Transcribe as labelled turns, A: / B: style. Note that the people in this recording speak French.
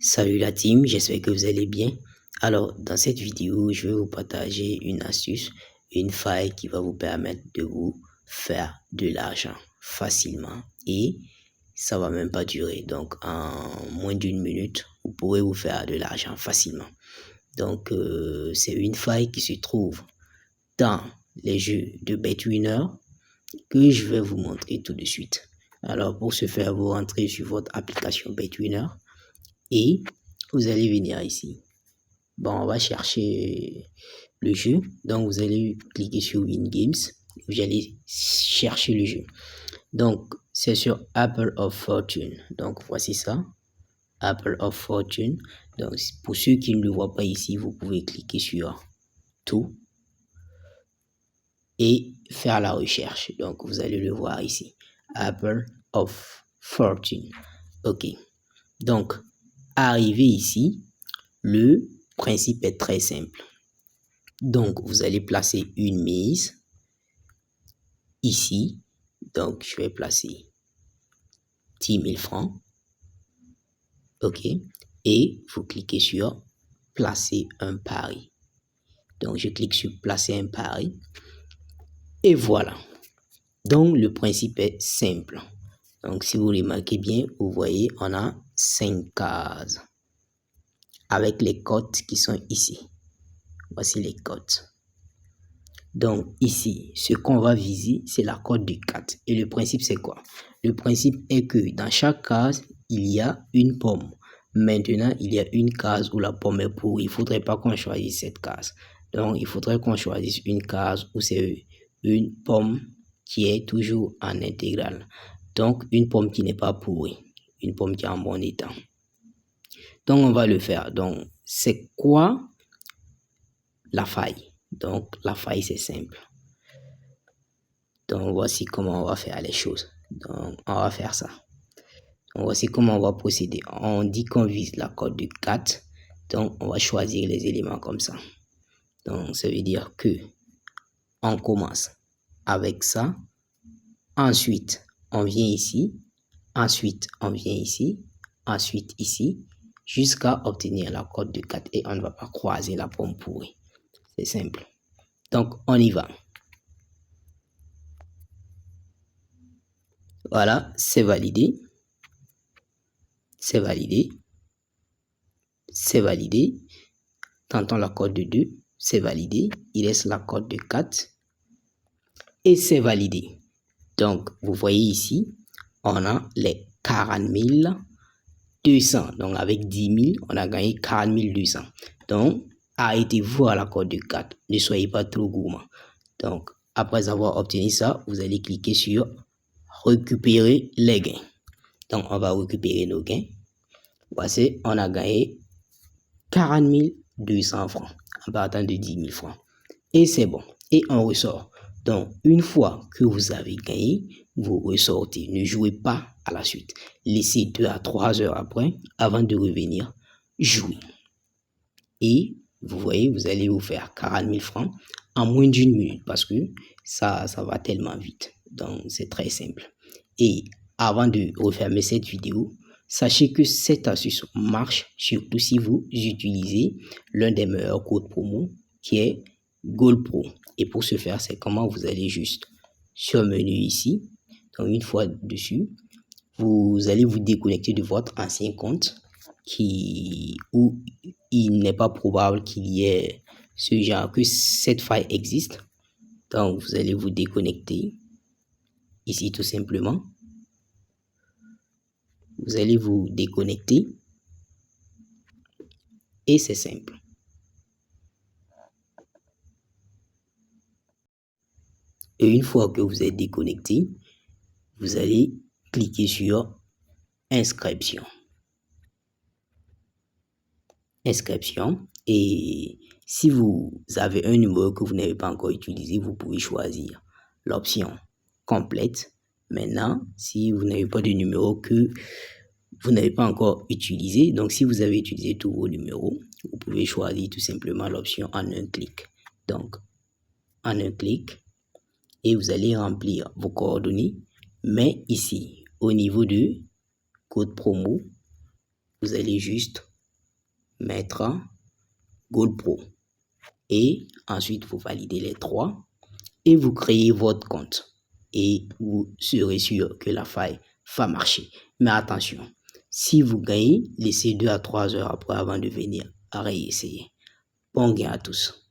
A: Salut la team, j'espère que vous allez bien. Alors, dans cette vidéo, je vais vous partager une astuce, une faille qui va vous permettre de vous faire de l'argent facilement et ça va même pas durer. Donc, en moins d'une minute, vous pourrez vous faire de l'argent facilement. Donc, c'est une faille qui se trouve dans les jeux de BetWinner que je vais vous montrer tout de suite. Alors, pour ce faire, vous rentrez sur votre application BetWinner. Et vous allez venir ici. Bon, on va chercher le jeu. Donc, vous allez cliquer sur Win Games. Vous allez chercher le jeu. Donc, c'est sur Apple of Fortune. Donc, voici ça. Apple of Fortune. Donc, pour ceux qui ne le voient pas ici, vous pouvez cliquer sur Tout et faire la recherche. Donc, vous allez le voir ici. Apple of Fortune. OK. Donc, arrivé ici, le principe est très simple. Donc, vous allez placer une mise ici. Donc, je vais placer 10 000 francs. OK. Et vous cliquez sur placer un pari. Donc, je clique sur placer un pari. Et voilà. Donc, le principe est simple. Donc, si vous remarquez bien, vous voyez, on a 5 cases avec les cotes qui sont ici. Voici les cotes. Donc ici, ce qu'on va viser, c'est la cote du 4. Et le principe, c'est quoi? Le principe est que dans chaque case, il y a une pomme. Maintenant, il y a une case où la pomme est pourrie. Il ne faudrait pas qu'on choisisse cette case. Donc, il faudrait qu'on choisisse une case où c'est une pomme qui est toujours en intégrale. Donc, une pomme qui n'est pas pourrie. Une pomme qui est en bon état. Donc, on va le faire. Donc, c'est quoi la faille? Donc, la faille, c'est simple. Donc, voici comment on va faire les choses. Donc, on va faire ça. Donc, voici comment on va procéder. On dit qu'on vise la cote du 4. Donc, on va choisir les éléments comme ça. Donc, ça veut dire que on commence avec ça. Ensuite, on vient ici. Ensuite, on vient ici. Ensuite, ici. Jusqu'à obtenir la cote du 4. Et on ne va pas croiser la pomme pourrie. C'est simple. Donc, on y va. Voilà, c'est validé. C'est validé. C'est validé. Tentons la cote de 2. C'est validé. Il reste la cote de 4. Et c'est validé. Donc, vous voyez ici, on a les 40 200. Donc, avec 10 000, on a gagné 40 200. Donc, arrêtez-vous à la cote de 4. Ne soyez pas trop gourmand. Donc, après avoir obtenu ça, vous allez cliquer sur récupérer les gains. Donc, on va récupérer nos gains. Voici, on a gagné 40 200 francs en partant de 10 000 francs. Et c'est bon. Et on ressort. Donc, une fois que vous avez gagné, vous ressortez. Ne jouez pas à la suite. Laissez 2 à 3 heures après, avant de revenir jouer. Et vous voyez, vous allez vous faire 40 000 francs en moins d'une minute parce que ça va tellement vite. Donc, c'est très simple. Et avant de refermer cette vidéo, sachez que cette astuce marche surtout si vous utilisez l'un des meilleurs codes promo qui est GoalPro. Et pour ce faire, c'est comment vous allez juste sur le menu ici. Donc, une fois dessus, vous allez vous déconnecter de votre ancien compte où il n'est pas probable qu'il y ait ce genre, que cette faille existe. Donc, vous allez vous déconnecter ici tout simplement. Vous allez vous déconnecter et c'est simple. Et une fois que vous êtes déconnecté, vous allez cliquer sur inscription. Inscription. Et si vous avez un numéro que vous n'avez pas encore utilisé, vous pouvez choisir l'option complète. Maintenant, si vous n'avez pas de numéro que vous n'avez pas encore utilisé, donc si vous avez utilisé tous vos numéros, vous pouvez choisir tout simplement l'option en un clic. Donc, en un clic, et vous allez remplir vos coordonnées. Mais ici, au niveau de code promo, vous allez juste mettre Gold Pro. Et ensuite, vous validez les 3 et vous créez votre compte. Et vous serez sûr que la faille va marcher. Mais attention, si vous gagnez, laissez 2 à 3 heures après avant de venir à réessayer. Bon gain à tous.